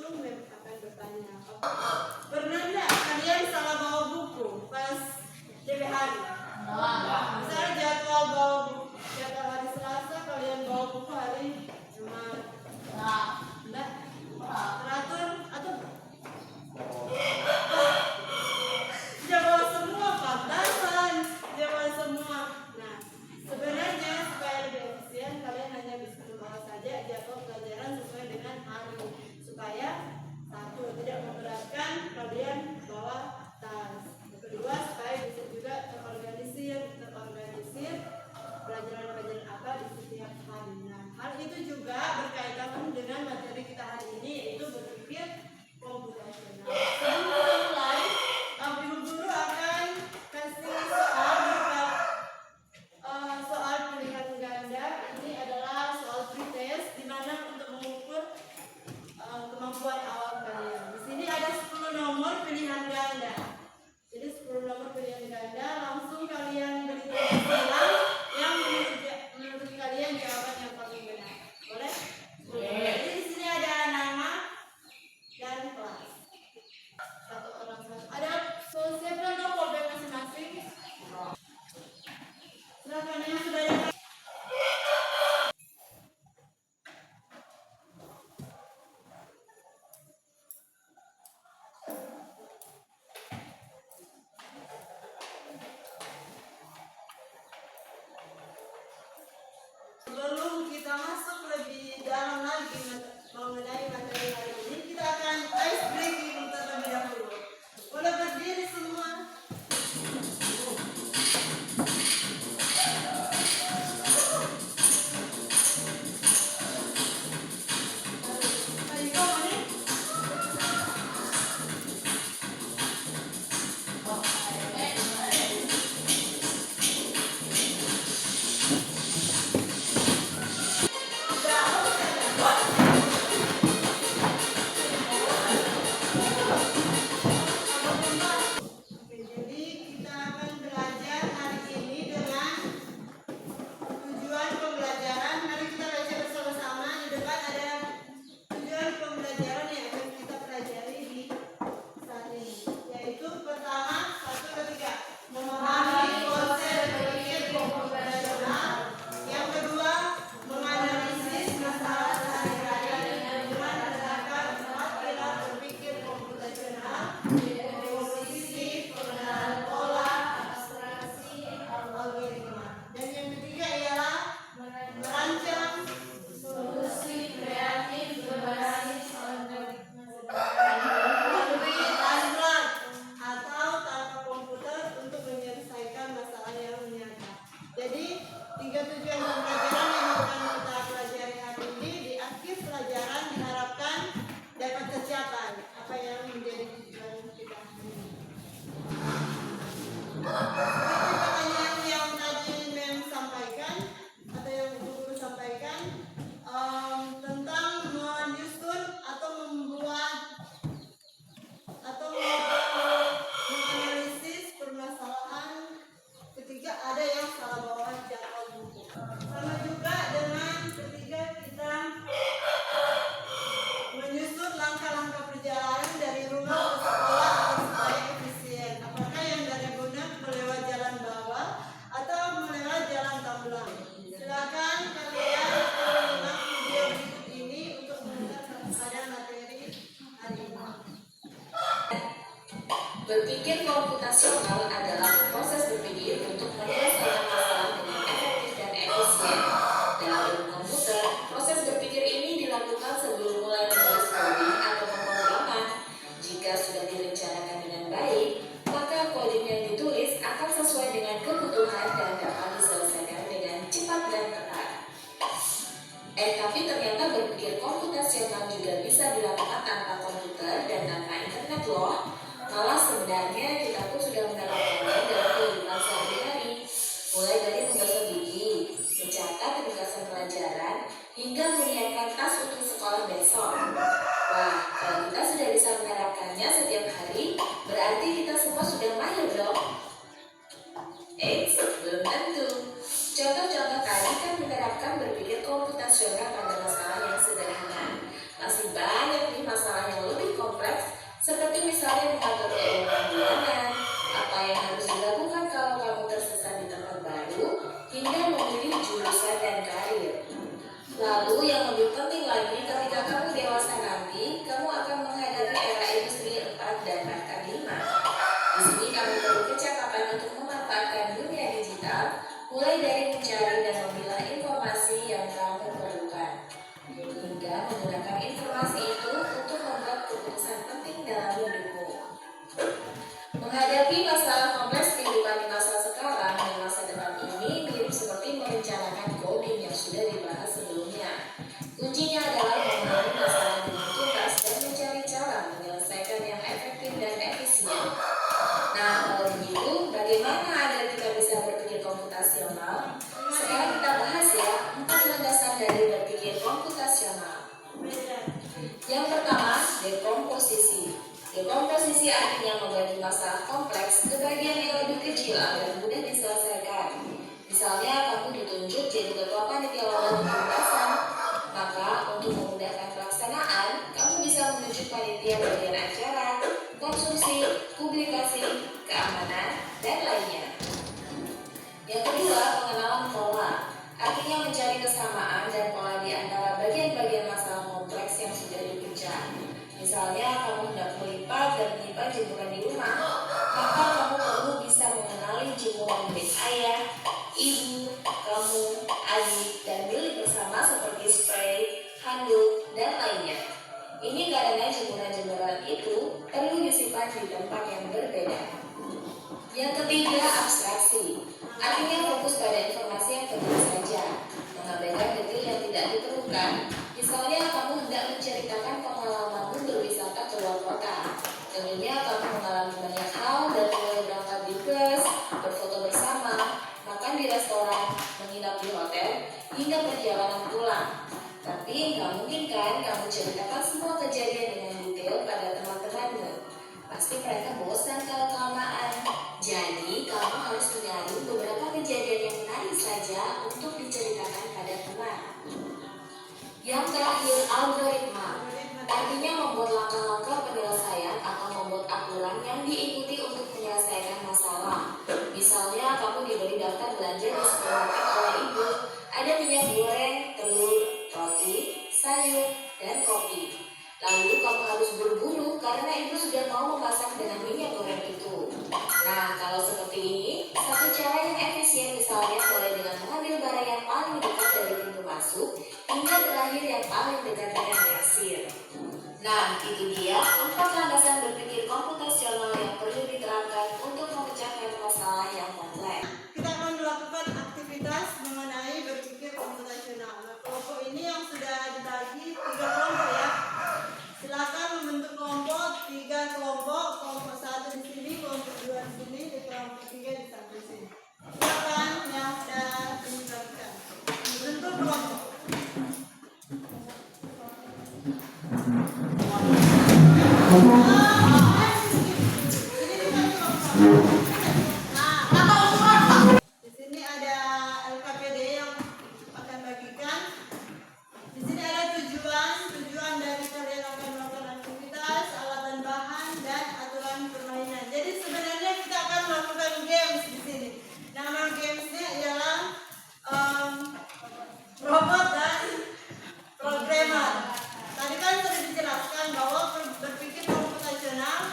akan bertanya, pernah nggak kalian salah bawa buku pas DP hari? Misalnya jadwal bawa buku, jadwal hari Selasa kalian bawa buku hari Jumat. Enggak? Teratur atau jawab semua pantasan, jawab semua. Nah, sebenarnya supaya lebih efisien kalian hanya bisa membawa saja jadwal pelajaran sesuai dengan hari, supaya satu tidak memberatkan kalian bawa tas. Yang kedua supaya bisa juga terorganisir pelajaran-pelajaran apa di setiap hari. Nah, hal itu juga berkaitan dengan materi kita hari ini, yaitu berpikir komputasional. Sebelum mulai, ibu guru akan kasih soal pilihan ganda. Ini adalah soal pretest, di mana untuk mengukur kemampuan awal kalian. Di sini ada 10 nomor pilihan ganda. Jadi 10 nomor pilihan ganda, langsung kalian beri tulis silang yang menurut kalian jawaban yang paling benar. Boleh? Boleh. Jadi di sini ada nama dan kelas. Satu orang satu. Ada siapa tahu polbek masing-masing? Silakan yang sudah ada. Sebelum kita masuk lebih dalam lagi mengenai materi hari ini, kita akan ice breaking terlebih dahulu. Boleh berdiri semua. Berpikir komputasional adalah proses berpikir untuk menyelesaikan masalah dengan efektif dan efisien. Dalam ilmu komputer, proses berpikir ini dilakukan sebelum mulai menulis coding atau pemrograman. Jika sudah direncanakan dengan baik, maka coding yang ditulis akan sesuai dengan kebutuhan dan dapat diselesaikan dengan cepat dan tepat. Tapi ternyata berpikir komputasional juga bisa dilakukan tanpa komputer dan tanpa internet loh. Malah sebenarnya kita pun sudah menerapkannya dalam kehidupan sehari-hari, mulai dari menggosok gigi, mencatat tugasan pelajaran, hingga menyiapkan tas untuk sekolah besok. Wah, kalau kita sudah bisa menerapkannya setiap hari, berarti kita semua sudah mahir dong. Belum tentu. Contoh-contoh tadi kan menerapkan berpikir komputasional pada masalah yang sederhana. Masih banyak nih masalah yang misalnya mengatur keuangan bulanan, apa yang harus dilakukan kalau kamu tersesat di tempat baru, hingga memilih jurusan dan karir. Lalu yang lebih penting lagi, ketika kamu dewasa nanti, kamu akan menghadapi era industri 4 dan bahkan 5. Di sini kamu perlu kecakapan untuk memanfaatkan dunia digital, mulai dari mencari dan memilah informasi yang kamu perlukan, hingga menggunakan informasi itu untuk membuat keputusan penting dalam hidupmu. Menghadapi masalah kompleks kehidupan di masa sekarang dan masa depan ini mirip seperti merencanakan coding yang sudah dibahas sebelumnya. Kuncinya adalah mengenali masalah dengan tuntas dan mencari cara menyelesaikan yang efektif dan efisien. Nah, kalau begitu, bagaimana agar kita bisa berpikir komputasional? Sekarang kita bahas ya, 4 landasan dari berpikir komputasional. Yang pertama, dekomposisi. Dekomposisi artinya membagi masalah kompleks ke bagian yang lebih kecil agar mudah diselesaikan. Misalnya, kamu ditunjuk jadi ketua panitia lomba pementasan, maka untuk memudahkan pelaksanaan, kamu bisa menunjuk panitia bagian acara, konsumsi, publikasi, keamanan, dan lainnya. Yang kedua, pengenalan pola. Artinya mencari kesamaan dan pola di antara bagian-bagian masalah kompleks yang sudah dikejar. Misalnya, kamu hendak melipat dan menyimpan jemuran di rumah, maka kamu perlu bisa mengenali jemuran milik ayah, ibu, kamu, adik, dan milik bersama seperti spray, handuk, dan lainnya. Ini karena jemuran-jemuran itu perlu disimpan di tempat yang berbeda. Yang ketiga, abstraksi. Artinya fokus pada informasi yang penting saja, mengabaikan detail yang tidak diperlukan. Misalnya, kamu hendak menceritakan pengalamanmu berwisata ke luar kota. Tentunya kamu mengalami banyak hal dari mulai berangkat di bus, berfoto bersama, makan di restoran, menginap di hotel, hingga perjalanan pulang. Tapi nggak mungkin kan kamu ceritakan semua kejadian dengan detail pada teman-temanmu. Pasti mereka bosan kalau kelamaan. Jadi, kamu harus menyaring beberapa kejadian yang menarik saja untuk diceritakan pada teman. Yang terakhir, algoritma. Artinya membuat langkah-langkah penyelesaian atau membuat aturan yang diikuti untuk menyelesaikan masalah. Misalnya, kamu diberi daftar belanja di supermarket oleh ibu. Ada minyak goreng, telur, roti, sayur, dan kopi. Lalu kamu harus buru-buru karena ibu sudah mau memasak dengan minyak goreng itu. Nah, kalau seperti ini, satu cara yang efisien misalnya mulai dengan mengambil barang yang paling dekat dari pintu masuk hingga terakhir yang paling dekat dengan kasir. Nah, itu dia 4 landasan berpikir komputasional yang perlu diterapkan untuk memecahkan masalah yang kompleks. Kita akan melakukan aktivitas mengenai berpikir komputasional. Nah, kelompok ini yang sudah dibagi 3 kelompok ya. Silakan membentuk kelompok 3 kelompok 1 di sini, kelompok 2 di sini, di kelompok 3 di samping sini. Silakan yang sudah dibagikan. Bentuk kelompok. Di sini ada LKPD yang akan bagikan. Di sini ada tujuan dari kalian akan melakukan aktivitas, alat dan bahan, dan aturan permainan. Jadi sebenarnya kita akan melakukan games di sini. Nama gamesnya ialah robot dan programmer. Tadi kan sudah dijelaskan bahwa berpikir komputasional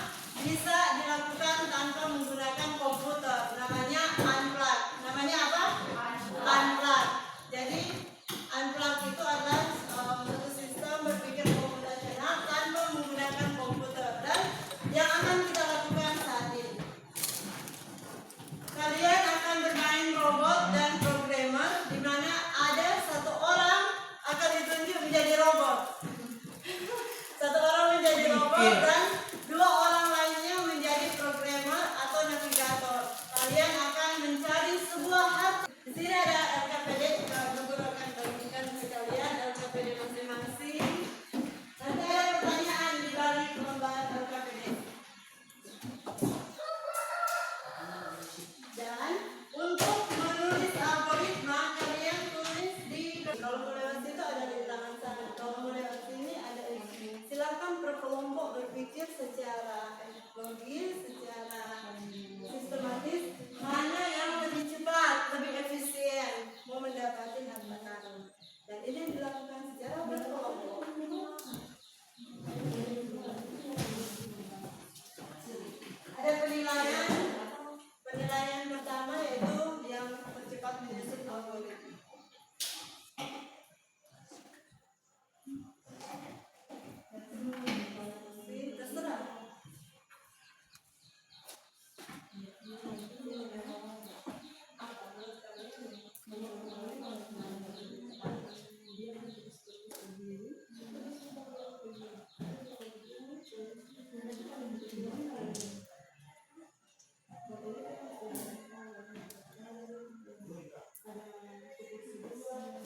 kronologis, secara sistematis, mana yang lebih cepat, lebih efisien mau mendapati harta karun. Dan ini dilakukan secara berkelompok. Ada penilaian pertama yaitu yang tercepat menyusun algoritma. Terserah.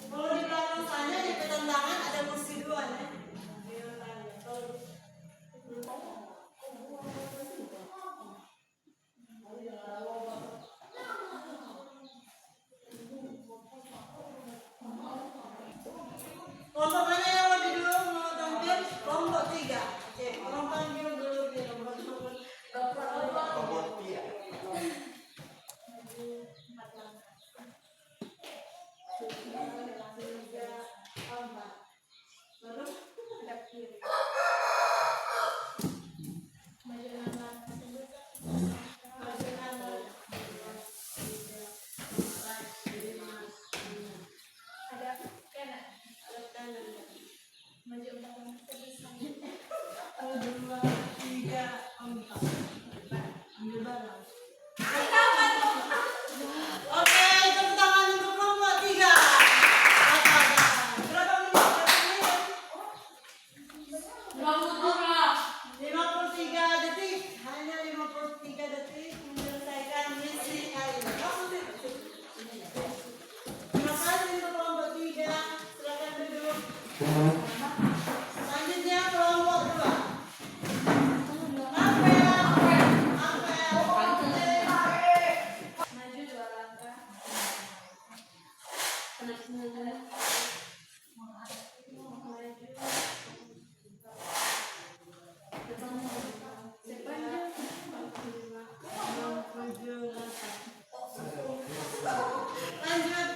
Kalau di belakang sana di pertentangan ada kursi dua ya. Kelompok mana yang lebih dulu mau tampil? Kelompok 3. Oke, tolong panggil dulu di nomor. Oke, tepuk tangan untuk kelompok 3. Berapa menit? 53 detik. Hanya 53 detik menyelesaikan misi kali ini. Terima kasih untuk kelompok 3. Silakan duduk. Selanjutnya kelompok 2. Lanjut.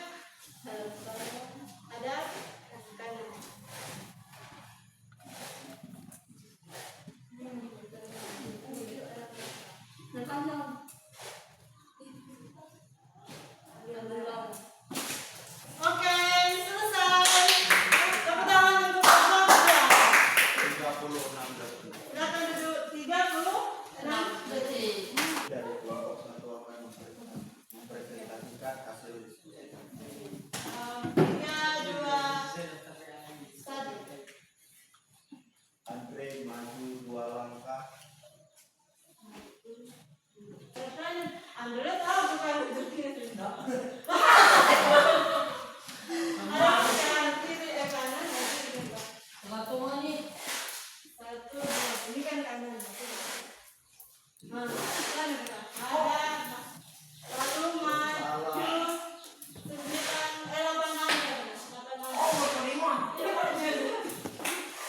Ada kanan. Oke, selesai. Tepuk tangan untuk kelompok 2. Silakan duduk. 36 detik. Dari kelompok satu akan mempresentasikan hasil diskusi. 3, 2, 1. Andre maju 2 langkah. Andre tahu bukan duduknya. Ada kiri kanan kiri. 1, 2. Ini kan kanan. Nah, kan ada lalu maju 9 8 langkah.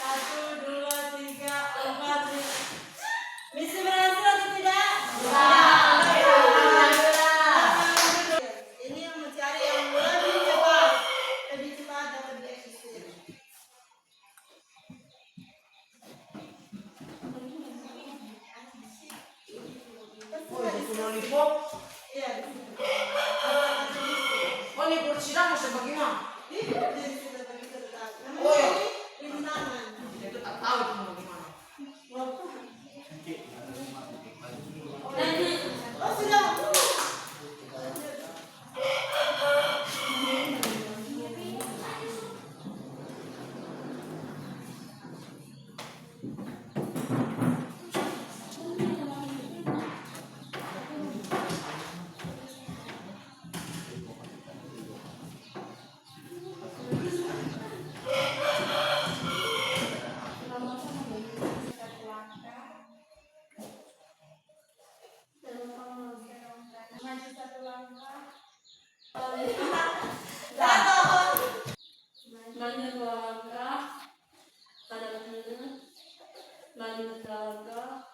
1, 2, 3, 4. Misi berhasil atau tidak? Ini yang mencari yang lebih cepat dan lebih efisien. Iya, di situ. Oh, ini kursinya masih bagaimana? Iya, jadi kita bagi serta. Oh, iya. Rintangan. Itu tak tahu itu mau bagaimana. Oh, sudah. Maju 1 langkah. Jatuh. Maju 2 langkah, kanan kiri, maju 3 langkah,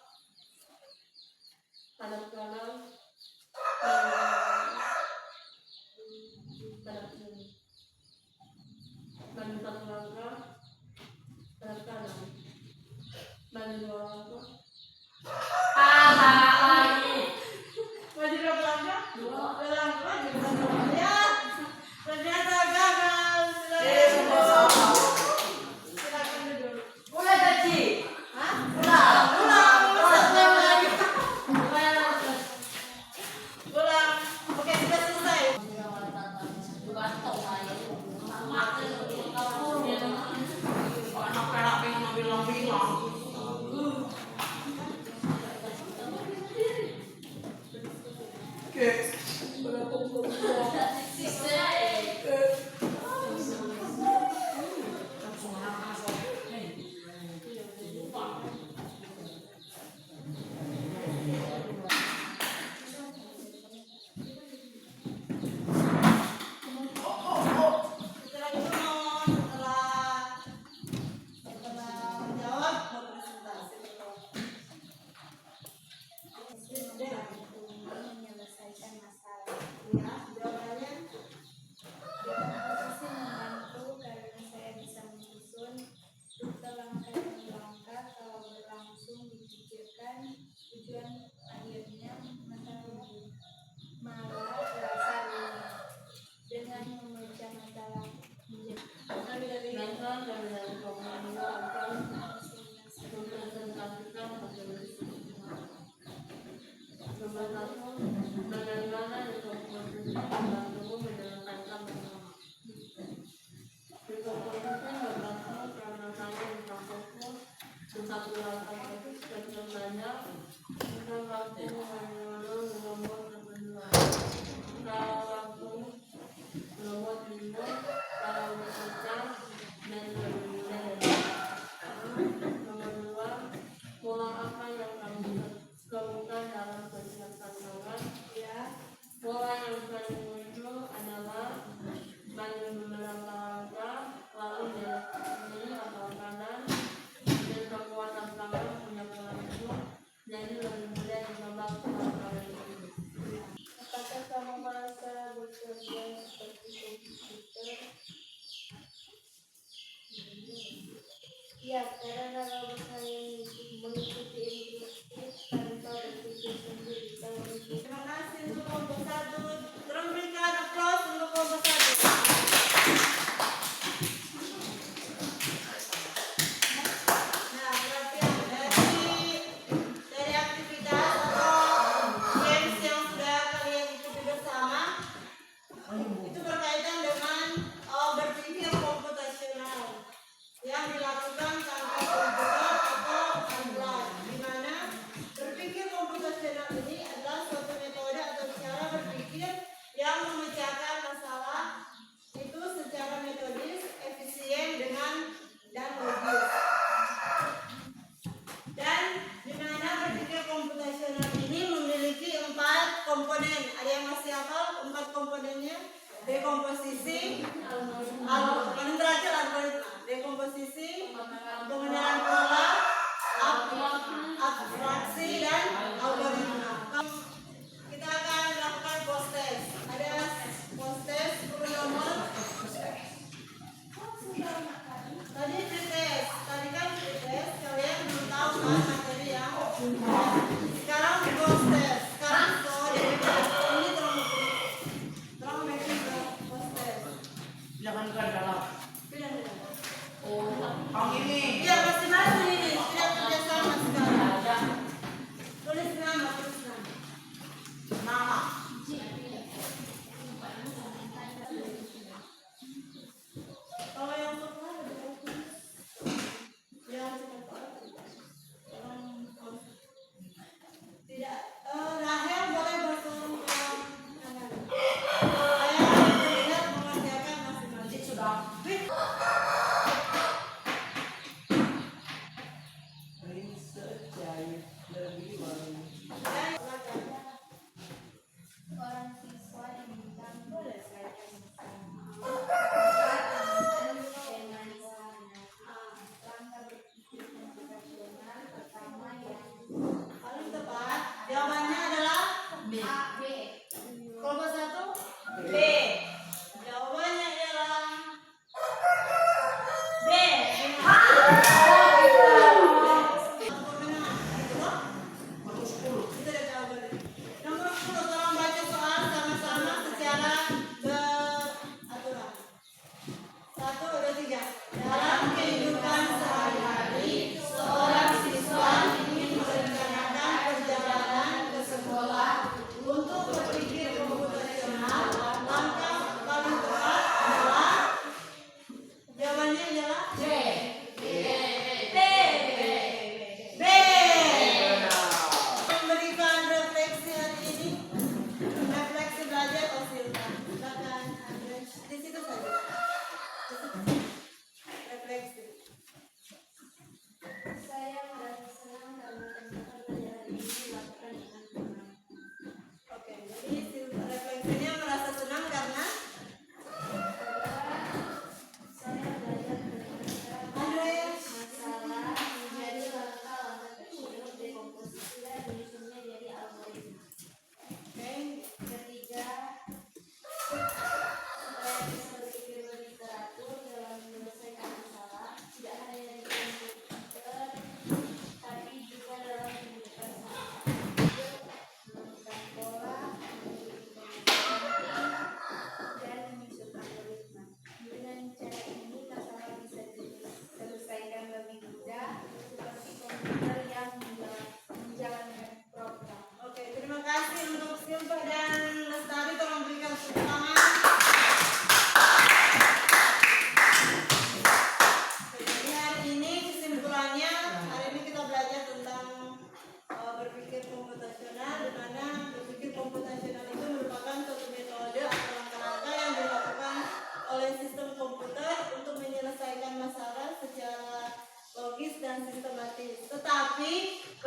hadap kanan, hadap kiri, maju 1 langkah, hadap kanan, maju 2 langkah, Maju berapa langkah? 2, 2 langkah, maju. Ya, ternyata gagal. Silakan duduk. Mulai gaji. Hah? Ulang. Ulang lagi. Ulang. Oke, sudah selesai. Anak perak pengen bilang-bilang. Setelah itu setelah menjawab berpresentasi. Menyelesaikan masalah. Ya, jawabannya Terima kasih membantu karena saya bisa menyusun rute langkah-langkah kalau berlangsung dipikirkan tujuan akhirnya malah terasa rumit. Dengan membaca masalah menjadi langkah dari komandan akan mempresentasikan hasil diskusinya. Nomor 1, bagaimana komposisi membantu menyelesaikan masalah. Di komposisi membantu karena saya difokus ke 1 langkah itu sekian banyak, kita mampu menyeluruh nomor tertentu. Kalau langsung nomor dibuat, kalau bekerja dan berbeda. Nomor 2, pola apa yang kamu temukan dalam setiap tantangan? ya. Pola yang sering muncul adalah maju beberapa langkah, lalu belok kiri atau kanan, dan kekuatan tangan punya pola itu, jadi lebih mudah dicoba langkah itu. apakah kamu merasa bekerja seperti komputer? Ya, karena kalau saya mengikuti instruksi tanpa berpikir sendiri, kalau begitu Terima kasih untuk kelompok 1. Tolong berikan aplaus untuk kelompok 1. Nah, berarti dari aktivitas atau games yang sudah kalian ikuti bersama itu berkaitan dengan berpikir komputasional yang dilakukan tanpa komputer atau online, di mana berpikir komputasional ini adalah suatu metode atau cara berpikir yang memecahkan masalah itu secara metodis, efisien dan logis. Dan di mana berpikir komputasional ini memiliki 4 komponen. Ada yang masih hafal 4 komponennya? Dekomposisi, dekomposisi, pengenalan pola, abstraksi, dan algoritma. Kita akan melakukan post test. Ada post test 10 nomor. Tadi pretest, tadi kan pretest, kalian belum tahu kan materi yang sekarang post test. Sekarang soal dari ini terang making post test. Jangan ke dalam. Pindah. Oh, kang ini. Iya, masing-masing ini tidak kerjasama sekarang. Tulis nama. Nama. Kalau yang sekolah lebih bagus. Yang sekolah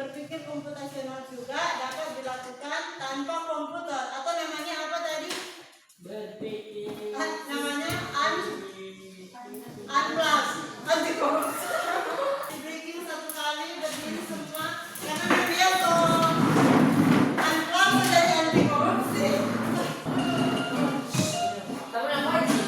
berpikir komputasional juga dapat dilakukan tanpa komputer atau namanya apa tadi? Berpikir. Namanya unplus, anti korupsi. Breaking satu kali berdiri semua karena dia tuh unplus jadi anti korupsi. Tapi ngapain sih?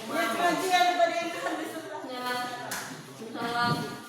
Ya, kajian pada yang di sebelah. Salam.